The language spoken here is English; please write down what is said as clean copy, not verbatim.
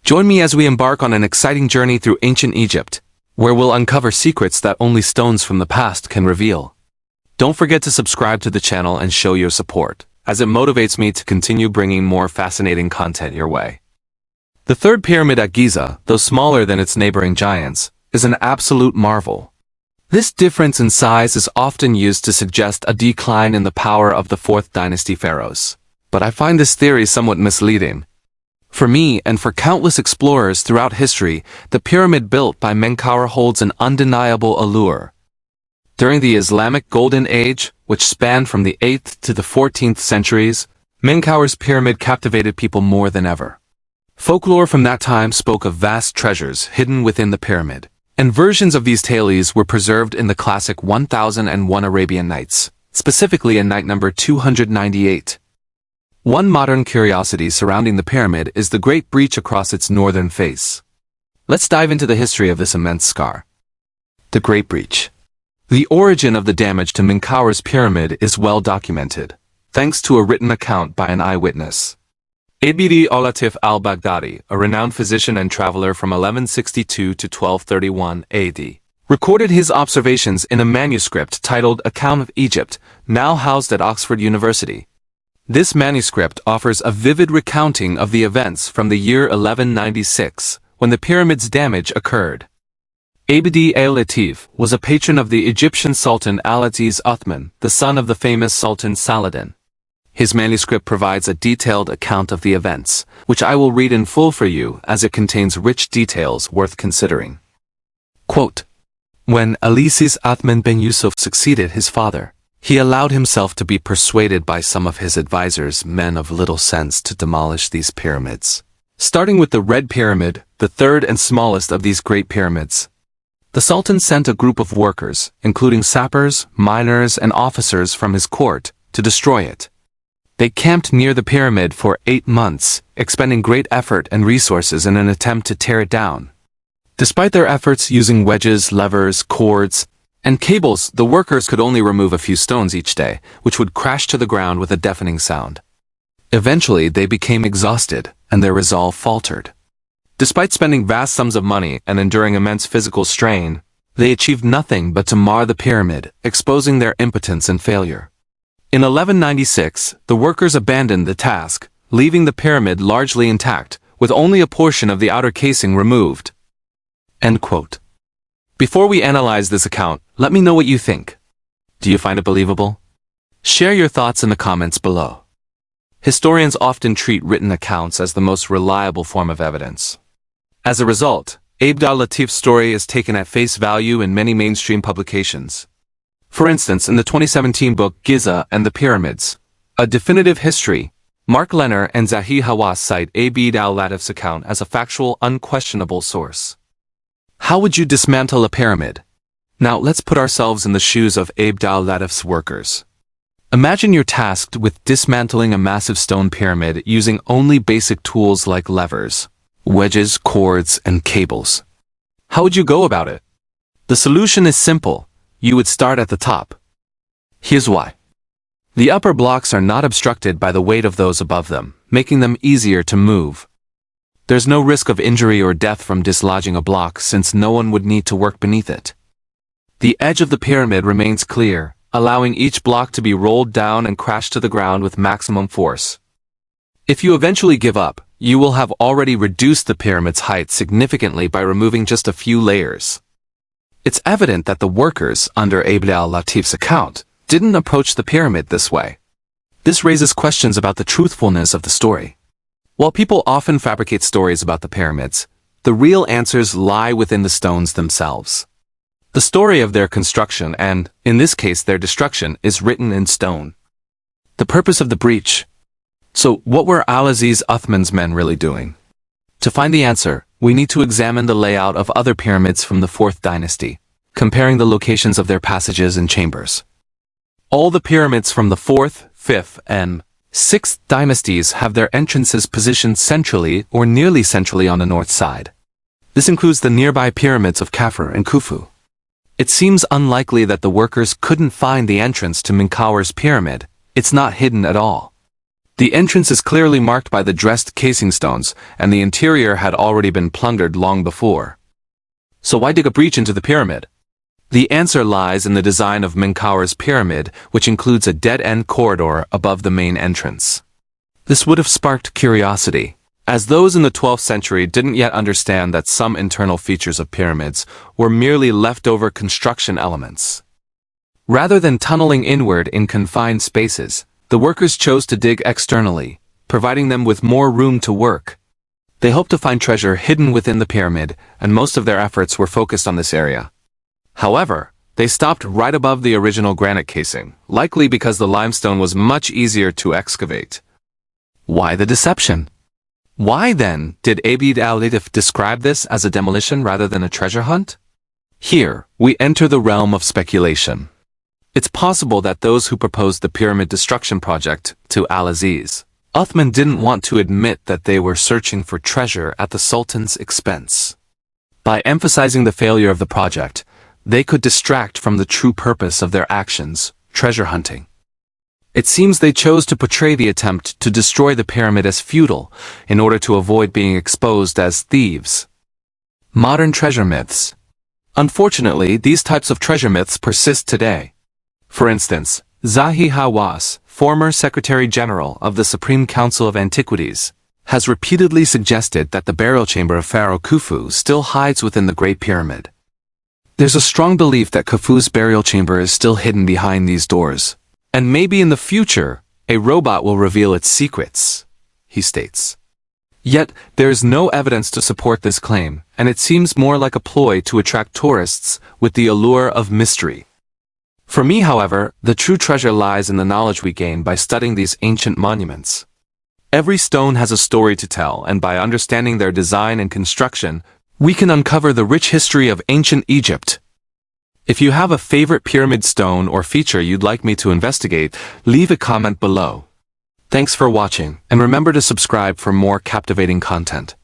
Join me as we embark on an exciting journey through ancient Egypt, where we'll uncover secrets that only stones from the past can reveal. Don't forget to subscribe to the channel and show your support, as it motivates me to continue bringing more fascinating content your way. The third pyramid at Giza, though smaller than its neighboring giants, is an absolute marvel. This difference in size is often used to suggest a decline in the power of the 4th dynasty pharaohs, but I find this theory somewhat misleading. For me and for countless explorers throughout history, the pyramid built by Menkaure holds an undeniable allure. During the Islamic Golden Age, which spanned from the 8th to the 14th centuries, Menkaure's pyramid captivated people more than ever. Folklore from that time spoke of vast treasures hidden within the pyramid, and versions of these tales were preserved in the classic 1001 Arabian Nights, specifically in night number 298. One modern curiosity surrounding the pyramid is the great breach across its northern face. Let's dive into the history of this immense scar. The Great Breach. The origin of the damage to Menkaure's pyramid is well documented, thanks to a written account by an eyewitness. Abd al-Latif al-Baghdadi, a renowned physician and traveler from 1162 to 1231 AD, recorded his observations in a manuscript titled Account of Egypt, now housed at Oxford University. This manuscript offers a vivid recounting of the events from the year 1196, when the pyramid's damage occurred. Abd al-Latif was a patron of the Egyptian Sultan Al-Aziz Uthman, the son of the famous Sultan Saladin. His manuscript provides a detailed account of the events, which I will read in full for you as it contains rich details worth considering. Quote, "When Al-Aziz Uthman bin Yusuf succeeded his father, he allowed himself to be persuaded by some of his advisors, men of little sense, to demolish these pyramids. Starting with the Red Pyramid, the third and smallest of these great pyramids. The Sultan sent a group of workers, including sappers, miners, and officers from his court, to destroy it. They camped near the pyramid for 8 months, expending great effort and resources in an attempt to tear it down. Despite their efforts using wedges, levers, cords, and cables, the workers could only remove a few stones each day, which would crash to the ground with a deafening sound. Eventually, they became exhausted, and their resolve faltered. Despite spending vast sums of money and enduring immense physical strain, they achieved nothing but to mar the pyramid, exposing their impotence and failure. In 1196, the workers abandoned the task, leaving the pyramid largely intact, with only a portion of the outer casing removed." End quote. Before we analyze this account, let me know what you think. Do you find it believable? Share your thoughts in the comments below. Historians often treat written accounts as the most reliable form of evidence. As a result, Abd al-Latif's story is taken at face value in many mainstream publications. For instance, in the 2017 book Giza and the Pyramids, A Definitive History, Mark Lenner and Zahi Hawass cite Abd al-Latif's account as a factual, unquestionable source. How would you dismantle a pyramid? Now let's put ourselves in the shoes of Abd al-Latif's workers. Imagine you're tasked with dismantling a massive stone pyramid using only basic tools like levers, wedges, cords, and cables. How would you go about it? The solution is simple. You would start at the top. Here's why. The upper blocks are not obstructed by the weight of those above them, making them easier to move. There's no risk of injury or death from dislodging a block since no one would need to work beneath it. The edge of the pyramid remains clear, allowing each block to be rolled down and crash to the ground with maximum force. If you eventually give up, you will have already reduced the pyramid's height significantly by removing just a few layers. It's evident that the workers, under Abd al-Latif's account, didn't approach the pyramid this way. This raises questions about the truthfulness of the story. While people often fabricate stories about the pyramids, the real answers lie within the stones themselves. The story of their construction and, in this case their destruction, is written in stone. The purpose of the breach. So, what were Al-Aziz Uthman's men really doing? To find the answer, we need to examine the layout of other pyramids from the 4th dynasty, comparing the locations of their passages and chambers. All the pyramids from the 4th, 5th, and 6th dynasties have their entrances positioned centrally or nearly centrally on the north side. This includes the nearby pyramids of Khafre and Khufu. It seems unlikely that the workers couldn't find the entrance to Menkaure's pyramid. It's not hidden at all. The entrance is clearly marked by the dressed casing stones, and the interior had already been plundered long before. So why dig a breach into the pyramid? The answer lies in the design of Menkaure's pyramid, which includes a dead-end corridor above the main entrance. This would have sparked curiosity, as those in the 12th century didn't yet understand that some internal features of pyramids were merely leftover construction elements. Rather than tunneling inward in confined spaces, the workers chose to dig externally, providing them with more room to work. They hoped to find treasure hidden within the pyramid, and most of their efforts were focused on this area. However, they stopped right above the original granite casing, likely because the limestone was much easier to excavate. Why the deception? Why, then, did Abd al-Latif describe this as a demolition rather than a treasure hunt? Here, we enter the realm of speculation. It's possible that those who proposed the pyramid destruction project to Al-Aziz, Uthman didn't want to admit that they were searching for treasure at the Sultan's expense. By emphasizing the failure of the project, they could distract from the true purpose of their actions, treasure hunting. It seems they chose to portray the attempt to destroy the pyramid as futile in order to avoid being exposed as thieves. Modern treasure myths. Unfortunately, these types of treasure myths persist today. For instance, Zahi Hawass, former Secretary General of the Supreme Council of Antiquities, has repeatedly suggested that the burial chamber of Pharaoh Khufu still hides within the Great Pyramid. There's a strong belief that Khufu's burial chamber is still hidden behind these doors, and maybe in the future, a robot will reveal its secrets, he states. Yet, there is no evidence to support this claim, and it seems more like a ploy to attract tourists with the allure of mystery. For me, however, the true treasure lies in the knowledge we gain by studying these ancient monuments. Every stone has a story to tell, and by understanding their design and construction, we can uncover the rich history of ancient Egypt. If you have a favorite pyramid stone or feature you'd like me to investigate, leave a comment below. Thanks for watching, and remember to subscribe for more captivating content.